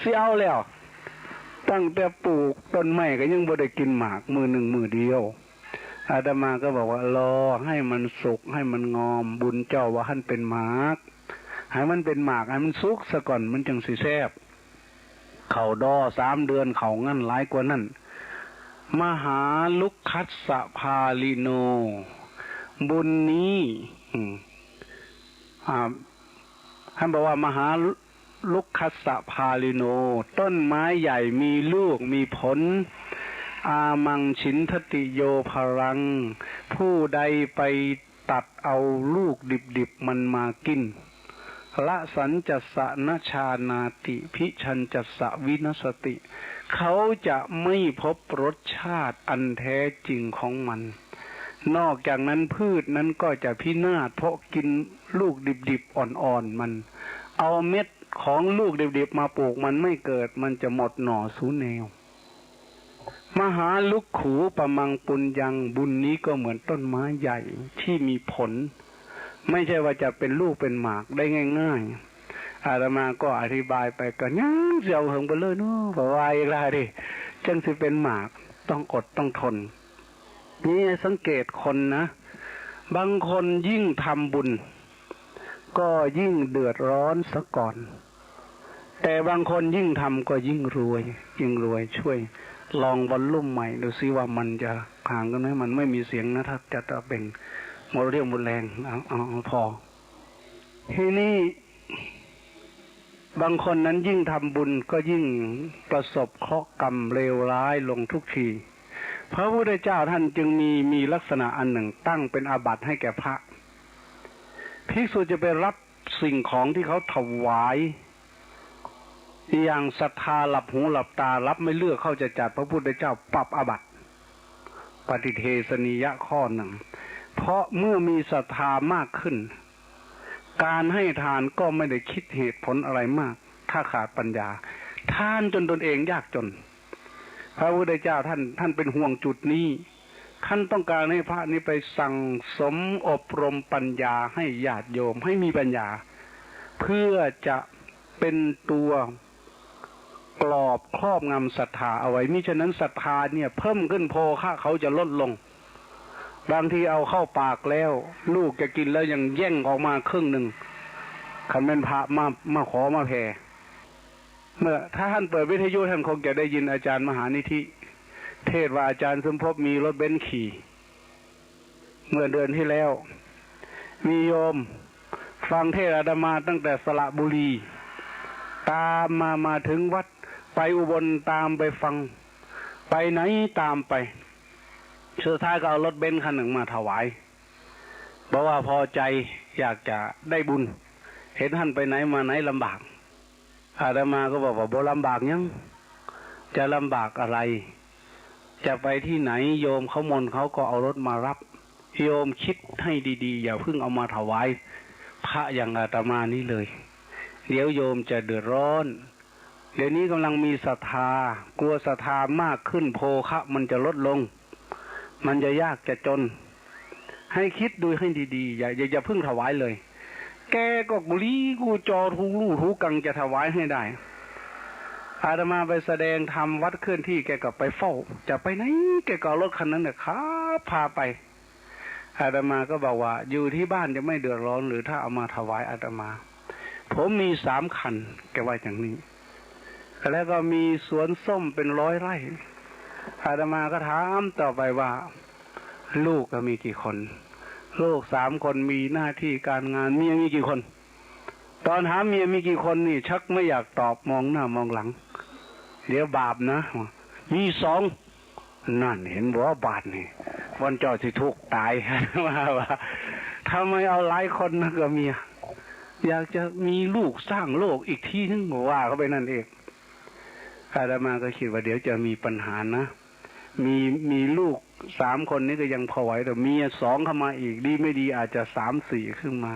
Speaker 4: สิเอาแล้วตั้งแต่ปลูกต้นไม้ก็ยังบ่ได้กินหมากมือหนึ่งมือเดียวอาตมาก็บอกว่ารอให้มันสุกให้มันงอมบุญเจ้าว่าท่านเป็นหมากให้มันเป็นหมากให้มันสุกซะก่อนมันจังสิแซ่บเขาดอ3 เดือนเขางั้นหลายกว่านั้นมหาลุกคัสสะพาลิโนบุญนี้ท่านบอกว่ามหาลุกคัสสะพาลิโนต้นไม้ใหญ่มีลูกมีผลอามังฉินทติโยภรังผู้ใดไปตัดเอาลูกดิบๆมันมากินละสัญจัสสะนชานาติพิชัญจัสสะวินัสติเขาจะไม่พบรสชาติอันแท้จริงของมันนอกจากนั้นพืชนั้นก็จะพินาศเพราะกินลูกดิบๆอ่อนๆมันเอาเม็ดของลูกดิบๆมาปลูกมันไม่เกิดมันจะหมดหน่อสูญแนวมหาลุกขูปมังปุญญังบุญนี้ก็เหมือนต้นไม้ใหญ่ที่มีผลไม่ใช่ว่าจะเป็นลูกเป็นหมากได้ง่ายๆ อาตมาก็อธิบายไปก็ยังเสียวหึงไปเลยเนาะบอกว่าอีกแล้วดิจังสิเป็นหมากต้องอดต้องทนนี่สังเกตคนนะบางคนยิ่งทำบุญก็ยิ่งเดือดร้อนซะก่อนแต่บางคนยิ่งทำก็ยิ่งรวยช่วยลองวอลลุ่มใหม่ดูซิว่ามันจะห่างกันไหมมันไม่มีเสียงนะถ้าจะเป็นโมเรียมบุญแรงเอาพอทีนี้บางคนนั้นยิ่งทำบุญก็ยิ่งประสบเคราะห์กรรมเลวร้ายลงทุกทีพระพุทธเจ้าท่านจึงมีลักษณะอันหนึ่งตั้งเป็นอาบัติให้แก่พระภิกษุจะไปรับสิ่งของที่เขาถวายอย่างศรัทธาหลับหูหลับตารับไม่เลือกเขาจะจัดพระพุทธเจ้าปรับอาบัติปฏิเทสนิยะข้อหนึ่งเพราะเมื่อมีศรัทธามากขึ้นการให้ทานก็ไม่ได้คิดเหตุผลอะไรมากถ้าขาดปัญญาทานจนตนเองยากจนพระพุทธเจ้าท่านเป็นห่วงจุดนี้ท่านต้องการให้พระนี้ไปสั่งสมอบรมปัญญาให้ญาติโยมให้มีปัญญาเพื่อจะเป็นตัวกรอบครอบงำศรัทธาเอาไว้มิฉะนั้นศรัทธาเนี่ยเพิ่มขึ้นโภคะเขาจะลดลงบางทีเอาเข้าปากแล้วลูกจะกินแล้วยังแย่งออกมาครึ่งหนึ่งคันเป็นพระมาขอมาแผ่เมื่อถ้าท่านเปิดวิทยุท่านคงจะได้ยินอาจารย์มหานิธิเทศว่าอาจารย์สมภพมีรถเบนซ์ขี่เมื่อเดือนที่แล้วมีโยมฟังเทศอาตมาตั้งแต่สระบุรีตามมาถึงวัดไปอุบลตามไปฟังไปไหนตามไปสุดท้ายก็เอารถเบนซ์คันหนึ่งมาถวายเพราะว่าพอใจอยากจะได้บุญเห็นท่านไปไหนมาไหนลำบากอาตมาก็บอกว่าบ่ลำบากยังจะลำบากอะไรจะไปที่ไหนโยมเขามนเขาก็เอารถมารับโยมคิดให้ดีๆอย่าเพิ่งเอามาถวายพระอย่างอาตมานี้เลยเดี๋ยวโยมจะเดือดร้อนเดี๋ยวนี้กำลังมีศรัทธากลัวศรัทธามากขึ้นโภคะมันจะลดลงมันจะยากจะจนให้คิดดูให้ดีๆอย่าเพิ่งถวายเลยแกก็กุลีกูจอทูลู่ทูกังจะถวายให้ได้อาตมาไปแสดงธรรมวัดเคลื่อนที่แกก็ไปเฝ้าจะไปไหนแกก็รถคันนั้นเนี่ยครับพาไปอาตมาก็บอกว่าอยู่ที่บ้านจะไม่เดือดร้อนหรือถ้าเอามาถวายอาตมาผมมี3 คันแกว่าอย่างนี้แล้วก็มีสวนส้มเป็น100 ไร่อาตมาก็ถามต่อไปว่าลูกก็มีกี่คนลูก3 คนมีหน้าที่การงานเมียมีกี่คนตอนถามเมียมีกี่คนนี่ชักไม่อยากตอบมองหน้ามองหลังเดี๋ยวบาปนะมี2นั่นเห็นว่าบาปนี่วันเจ้าที่ทุกตายว่าทำไมเอาหลายคนนะก็เมียอยากจะมีลูกสร้างโลกอีกที่นึงว่าเขาไปนั่นเองอาตมาก็คิดว่าเดี๋ยวจะมีปัญหานะมีลูก3 คนนี้ก็ยังพอไหวแต่เมีย2เข้ามาอีกดีไม่ดีอาจจะ3 4ขึ้นมา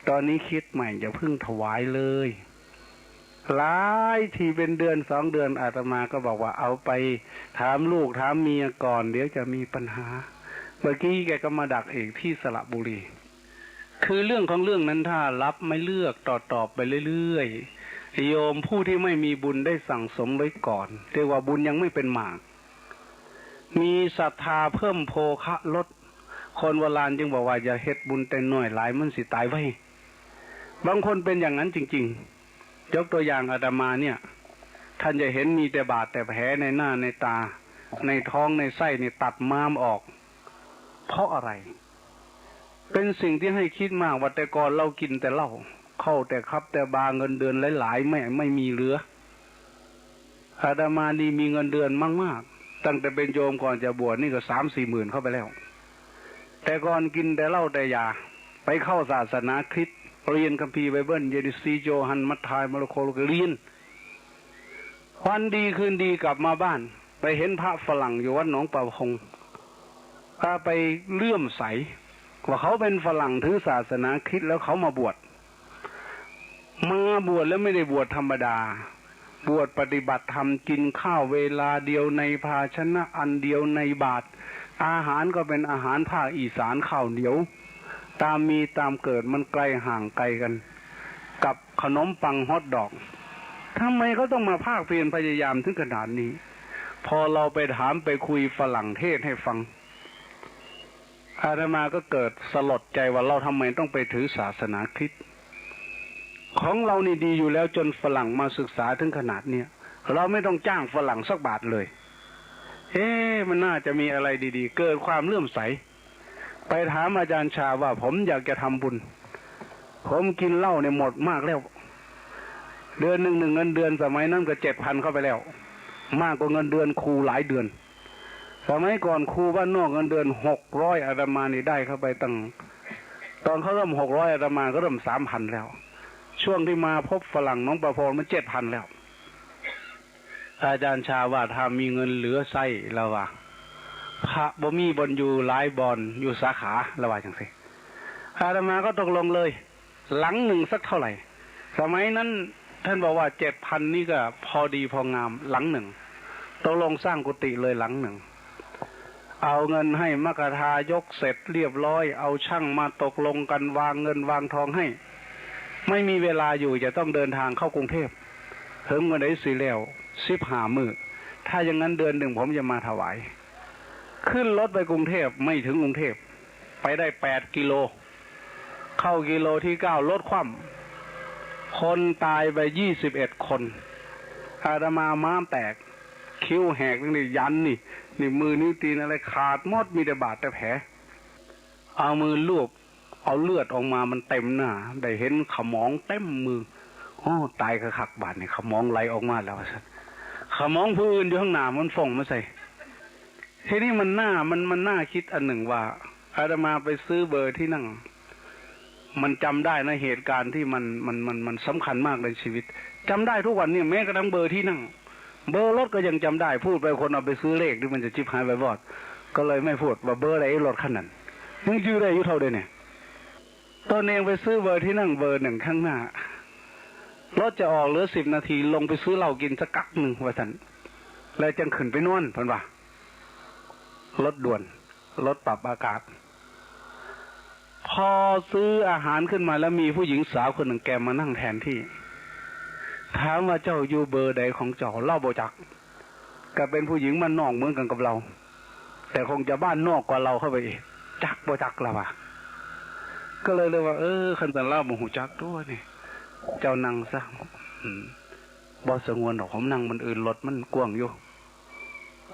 Speaker 4: ตอนนี้คิดใหม่อย่าเพิ่งถวายเลยหลายทีเป็นเดือน2 เดือนอาตมาก็บอกว่าเอาไปถามลูกถามเมียก่อนเดี๋ยวจะมีปัญหาเมื่อกี้แกก็มาดักอีกที่สระบุรีคือเรื่องของเรื่องนั้นถ้ารับไม่เลือกตอบไปเรื่อยๆโยมผู้ที่ไม่มีบุญได้สั่งสมไว้ก่อนเรียกว่าบุญยังไม่เป็นหมากมีศรัทธาเพิ่มโภคะลดคนโบราณจึงบอกว่าอย่าเฮ็ดบุญแต่น้อยหลายมันสิตายไว้บางคนเป็นอย่างนั้นจริงๆยกตัวอย่างอาตมาเนี่ยท่านจะเห็นมีแต่บาดแต่แผลในหน้าในตาในท้องในไส้นี่ตัดม้ามออกเพราะอะไรเป็นสิ่งที่ให้คิดมากว่าแต่ก่อนเรากินแต่เหล้าเข้าแต่ครับแต่บาเงินเดือนหลายๆไม่มีเหลืออาตมานี่มีเงินเดือนมากๆตั้งแต่เป็นโยมก่อนจะบวชนี่ก็3-4 หมื่นเข้าไปแล้วแต่ก่อนกินแต่เหล้าแต่ยาไปเข้าศาสนาคริสต์เรียนคัมภีร์ไบเบิลเยดิซีโจฮันมัทธายมาโลโคโลเรียนวันดีคืนดีกลับมาบ้านไปเห็นพระฝรั่งอยู่วัดหนองป่าพงพาไปเลื่อมใสว่าเขาเป็นฝรั่งถือศาสนาคริสต์แล้วเขามาบวชแล้วไม่ได้บวชธรรมดาบวชปฏิบัติธรรมกินข้าวเวลาเดียวในภาชนะอันเดียวในบาตรอาหารก็เป็นอาหารภาคอีสานข้าวเหนียวตามมีตามเกิดมันไกลห่างไกลกันกับ ขนมปังฮอทดอกทำไมเขาต้องมาภาคเพียรพยายามถึงขนาดนี้พอเราไปถามไปคุยฝรั่งเทศให้ฟังอาตมาก็เกิดสลดใจว่าเราทำไมต้องไปถือศาสนาคริสต์ของเรานี่ดีอยู่แล้วจนฝรั่งมาศึกษาถึงขนาดเนี้ยเราไม่ต้องจ้างฝรั่งสักบาทเลยมันน่าจะมีอะไรดีๆเกิดความเลื่อมใสไปถามอาจารย์ชาว่าผมอยากจะทำบุญผมกินเหล้าเนี่ยหมดมากแล้วเดือนหนึ่งเงินเดือนสมัยนั้นก็7,000เข้าไปแล้วมากกว่าเงินเดือนครูหลายเดือนสมัยก่อนครูบ้านนอกเงินเดือน600อาตมานี่ได้เข้าไปตั้งตอนเขาเริ่ม600อาตมาก็เริ่ม3,000แล้วช่วงที่มาพบฝรั่งน้องประพรมัน7,000แล้วอาจารย์ชาว่าถ้ามีเงินเหลือไส้แล้วว่าพระบ่มีบนอยู่หลายบอนอยู่สาขาละว่าจังซี่อาตมาก็ตกลงเลยหลังหนึ่งสักเท่าไหร่สมัยนั้นท่านบอกว่า7,000นี่ก็พอดีพองามหลังหนึ่งตกลงสร้างกุฏิเลยหลังหนึ่งเอาเงินให้มกทายกเสร็จเรียบร้อยเอาช่างมาตกลงกันวางเงินวางทองให้ไม่มีเวลาอยู่จะต้องเดินทางเข้ากรุงเทพเพิ่มเงินได้สิแล้ว15 มื้อถ้าอย่างนั้นเดือนหนึ่งผมจะมาถวายขึ้นรถไปกรุงเทพไม่ถึงกรุงเทพไปได้8 กิโลเข้ากิโลที่9รถคว่ำคนตายไป21 คนอาตมาม้ามแตกคิ้วแหกนี่ยันนี่มือนิ้วตีนอะไรขาดหมดมีแต่บาดแต่แผลเอามือลูบเอาเลือดออกมามันเต็มหน้าได้เห็นขมองเต็มมือตายคักๆบาดนี่ขมองไหลออกมาแล้วขมองผู้อื่นอยู่ข้างหน้ามันฝ่งมาใส่ทีนี้มันน่าคิดอันหนึ่งว่าอาตมาไปซื้อเบอร์ที่นั่งมันจำได้นะเหตุการณ์ที่มันสำคัญมากในชีวิตจำได้ทุกวันนี่แม้กระทั่งเบอร์ที่นั่งเบอร์รถก็ยังจำได้พูดไปคนเอาไปซื้อเลขที่มันจะชิบหายไปวอดก็เลยไม่พูดว่าเบอร์อะไรรถคันนั้นยังชื่อได้อยู่เท่าเดิมเนี่ยตอนเองไปซื้อเบอร์ที่นั่งเบอร์หนึ่งข้างหน้ารถจะออกเหลือ10 นาทีลงไปซื้อเหล้ากินสักกักหนึ่งว่าสันแล้วจังขึ้นไปนอนเพิ่นว่ารถด่วนรถปรับอากาศพอซื้ออาหารขึ้นมาแล้วมีผู้หญิงสาวคนหนึ่งแกมานั่งแทนที่ถามว่าเจ้าอยู่เบอร์ใดของเจ้าเล่าบ่จักก็เป็นผู้หญิงมันนอกเหมือนกันกับเราแต่คงจะบ้านนอกกว่าเราเข้าไปอีกจักบ่จักละว่ะก็เลยว่าคันสันเล่าบ่หูจักด้วยนี่เจ้านั่งซะบ่สงวนหรอกผมนั่งมันอื่นรถมันกว้างอยู่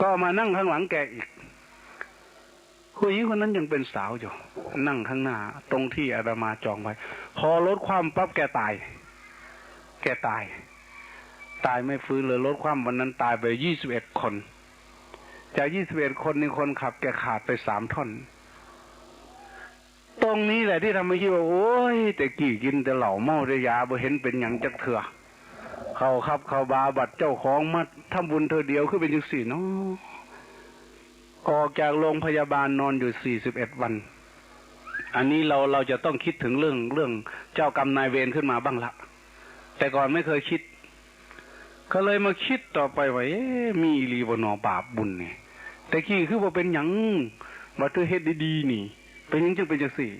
Speaker 4: ก็มานั่งข้างหลังแกอีกผู้หญิงคนนั้นยังเป็นสาวอยู่นั่งข้างหน้าตรงที่อาตมาจองไว้พอรถความปั๊บแกตายไม่ฟื้นเลยรถความวันนั้นตายไป21 คนจาก21 คนนี่คนขับแกขาดไป3 ท่อนตรงนี้แหละที่ทำให้คิดว่าโอ้ยแต่กี่กินแต่เหล้าเมาแต่ยาบ่เห็นเป็นหยังจักเถื่อเขาบาบัดเจ้าของมาทำบุญเธอเดียวคือเป็นจังซี่เนาะออกจากโรงพยาบาลนอนอยู่41 วันอันนี้เราจะต้องคิดถึงเรื่องเจ้ากรรมนายเวรขึ้นมาบ้างละแต่ก่อนไม่เคยคิดก็เลยมาคิดต่อไปว่ามีอีหลีบ่หนอบาปบุญนี่แต่กี้คือว่าเป็นหยังว่าเธอเฮ็ดดีๆนี่เป็นหยังจึงเป็นจังซี่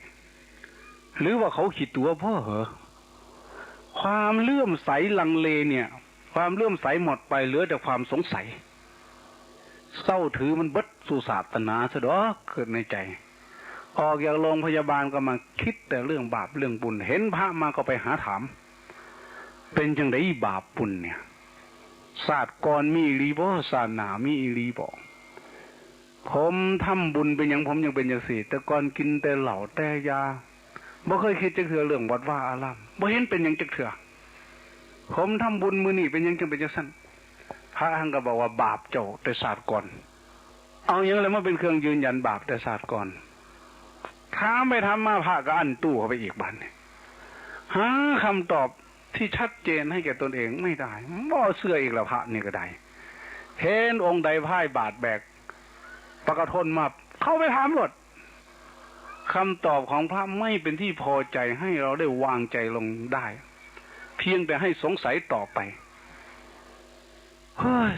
Speaker 4: หรือว่าเขาคิดตัวพ่อเหรอความเลื่อมใสลังเลเนี่ยความเลื่อมใสหมดไปเหลือแต่ความสงสัยเศร้าถือมันเบิดสู่ศาสนาซะดอกเกิดในใจออกจากโรงพยาบาลก็มาคิดแต่เรื่องบาปเรื่องบุญเห็นพระมาก็ไปหาถามเป็นจังได๋บาปบุญเนี่ยศาสตร์ก่อนมีอีหลีบ่ศาสนามีอีหลีบ่ผมทำบุญเป็นหยังผมยังเป็นจังซี่แต่ก่อนกินแต่เหล้าแต่ยาบ่เคยคิดจักเทื่อเรื่องวัดว่าอารามบ่เห็นเป็นหยังจักเทื่อผมทำบุญมื้อนี้เป็นหยังจังเป็นจังซั่นพระท่านก็บอกว่าบาปเจ้าแต่ศาสตร์ก่อนเอาหยังแล้วมาเป็นเครื่องยืนยันบาปแต่ศาสตร์ก่อนถามไปถามมาพระก็อั้นตู้เข้าไปอีกบัดนี้หาคำตอบที่ชัดเจนให้แก่ตนเองไม่ได้บ่เชื่ออีกแล้วพระนี่ก็ได้เห็นองค์ใดพ่ายบาทแบกปกทนมาเข้าไปถามหมดคำตอบของพระไม่เป็นที่พอใจให้เราได้วางใจลงได้เพียงแต่ให้สงสัยต่อไป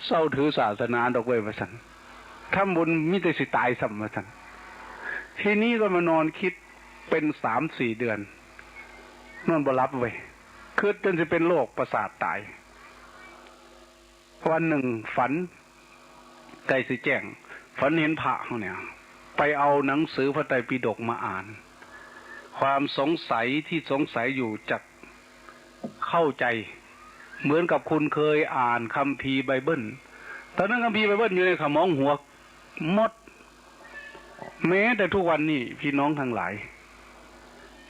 Speaker 4: เศร้าถือศาสนาดอกเว้ยว่าซั่นทำบุญมิแต่สิตายซ้ำว่าซั่นทีนี้ก็มานอนคิดเป็น3-4 เดือนนอนบ่หลับเว้ย คือจนจะเป็นโรคประสาทตายวันหนึ่งฝันใกล้สิแจ้งฝันเห็นพระเขาเนี่ยไปเอาหนังสือพระไตรปิฎกมาอ่านความสงสัยที่สงสัยอยู่จักเข้าใจเหมือนกับคุณเคยอ่านคัมภีร์ไบเบิลตอนนั้นคัมภีร์ไบเบิลอยู่ในสมองหัวมดแม้แต่ทุกวันนี้พี่น้องทั้งหลาย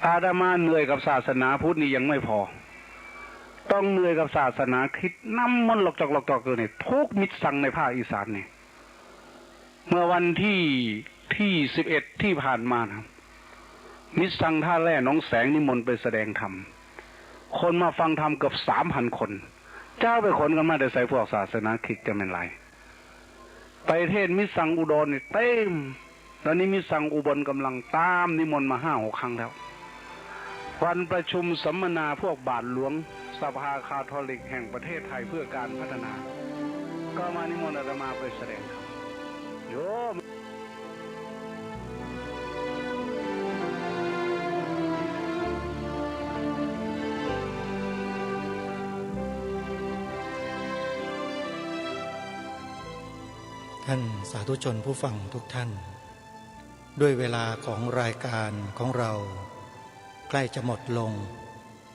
Speaker 4: อาตมาเหนื่อยกับศาสนาพุทธนี่ยังไม่พอต้องเหนื่อยกับศาสนาคริสต์น้ำมันหลอกจอกเลยเนี่ยทุกมิตรสังในภาคอีสานเนี่ยเมื่อวันที่11ที่ผ่านมานะมิตรสังท่าแร่น้องแสงนิมนต์ไปแสดงธรรมคนมาฟังธรรมเกือบ 3,000 คนเจ้าไปคนกันมาแต่ใส่พวกศาสนาคริสต์จะเป็นไรไปเทศมิตรสังอุดรเนี่ยเต็มแล้วนี้มิตรสังอุบลกำลังตามนิมนต์มา 5-6 ครั้งแล้ววันประชุมสัมมนาพวกบาทหลวงสภาคาทอลิกแห่งประเทศไทยเพื่อการพัฒนาก็มานิมนต์อาตมาไปแสดงธรรมโยม
Speaker 3: ท่านสาธุชนผู้ฟังทุกท่านด้วยเวลาของรายการของเราใกล้จะหมดลง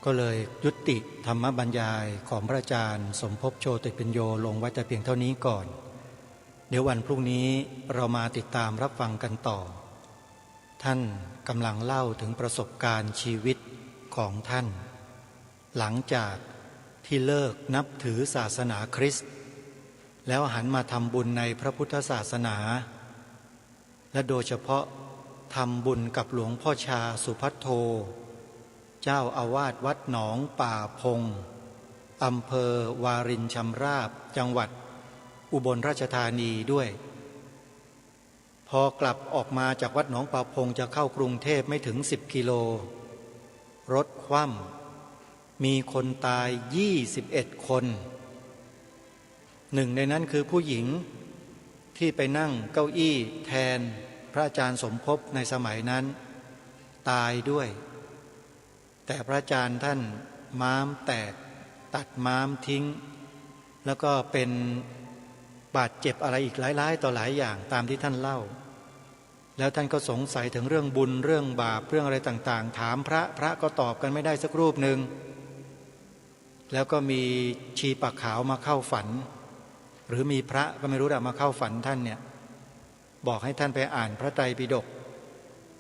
Speaker 3: ก็เลยยุติธรรมบรรยายของพระอาจารย์สมภพโชติปัญโยลงไว้แต่เพียงเท่านี้ก่อนเดี๋ยววันพรุ่งนี้เรามาติดตามรับฟังกันต่อท่านกำลังเล่าถึงประสบการณ์ชีวิตของท่านหลังจากที่เลิกนับถือศาสนาคริสต์แล้วหันมาทำบุญในพระพุทธศาสนาและโดยเฉพาะทำบุญกับหลวงพ่อชาสุภัทโทเจ้าอาวาสวัดหนองป่าพงอำเภอวารินชำราบจังหวัดอุบลราชธานีด้วยพอกลับออกมาจากวัดหนองป่าพงจะเข้ากรุงเทพไม่ถึง10 กิโลรถคว่ำมีคนตาย21 คนหนึ่งในนั้นคือผู้หญิงที่ไปนั่งเก้าอี้แทนพระอาจารย์สมภพในสมัยนั้นตายด้วยแต่พระอาจารย์ท่านม้ามแตกตัดม้ามทิ้งแล้วก็เป็นบาดเจ็บอะไรอีกหลายต่อหลายอย่างตามที่ท่านเล่าแล้วท่านก็สงสัยถึงเรื่องบุญเรื่องบาปเรื่องอะไรต่างๆถามพระก็ตอบกันไม่ได้สักรูปหนึ่งแล้วก็มีชีปากขาวมาเข้าฝันหรือมีพระก็ไม่รู้แต่มาเข้าฝันท่านเนี่ยบอกให้ท่านไปอ่านพระไตรปิฎก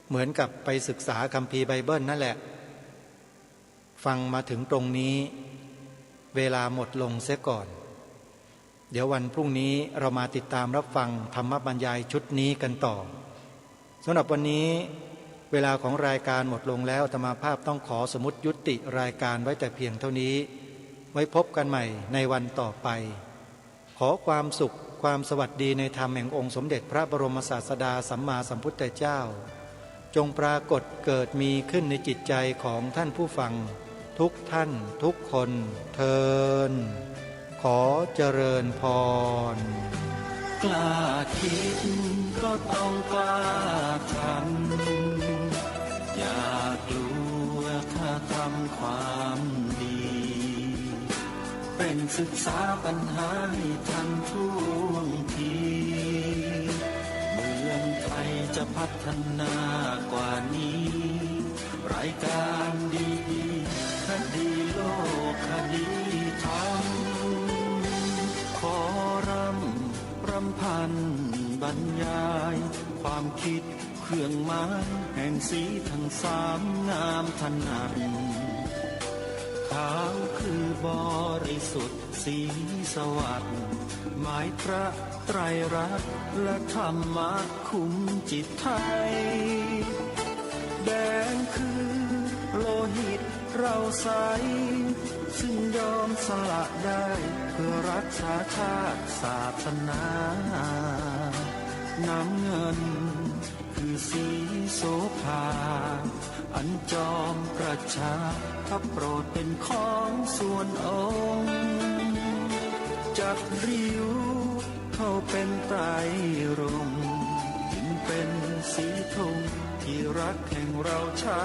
Speaker 3: เหมือนกับไปศึกษาคัมภีร์ไบเบิลนั่นแหละฟังมาถึงตรงนี้เวลาหมดลงเสียก่อนเดี๋ยววันพรุ่งนี้เรามาติดตามรับฟังธรรมบรรยายชุดนี้กันต่อสำหรับวันนี้เวลาของรายการหมดลงแล้วอาตมาภาพต้องขอสมมุติยุติรายการไว้แต่เพียงเท่านี้ไว้พบกันใหม่ในวันต่อไปขอความสุขความสวัสดีในธรรมแห่งองค์สมเด็จพระบรมศาสดาสัมมาสัมพุทธเจ้าจงปรากฏเกิดมีขึ้นในจิตใจของท่านผู้ฟังทุกท่านทุกคนเทินขอเจริญพร
Speaker 1: กล้าคิดก็ต้องกล้าทำอย่ากลัวถ้าทำความดีเป็นศึกษาปัญหาให้ทันท่วงทีเมืองไทยจะพัฒนากว่านี้รายการดีคดีโลกคดีธรรมขอรำพันบรรยายความคิดเครื่องหมายแห่งสีทั้งสามงามถนัดขาวคือบริสุทธิ์สีสวัสดิ์หมายพระไตรรัตน์และธรรมะคุ้มจิตไทยแดงคือโลหิตเราใสซึ่งยอมสละได้เพื่อรักษาชาติศาสนาน้ำเงินคือสีโสภาอันจอมประชาถ้าโปรดเป็นของส่วนองค์จัดริ้วเข้าเป็นไตรรงค์จึงเป็นสีธงที่รักแห่งเราชา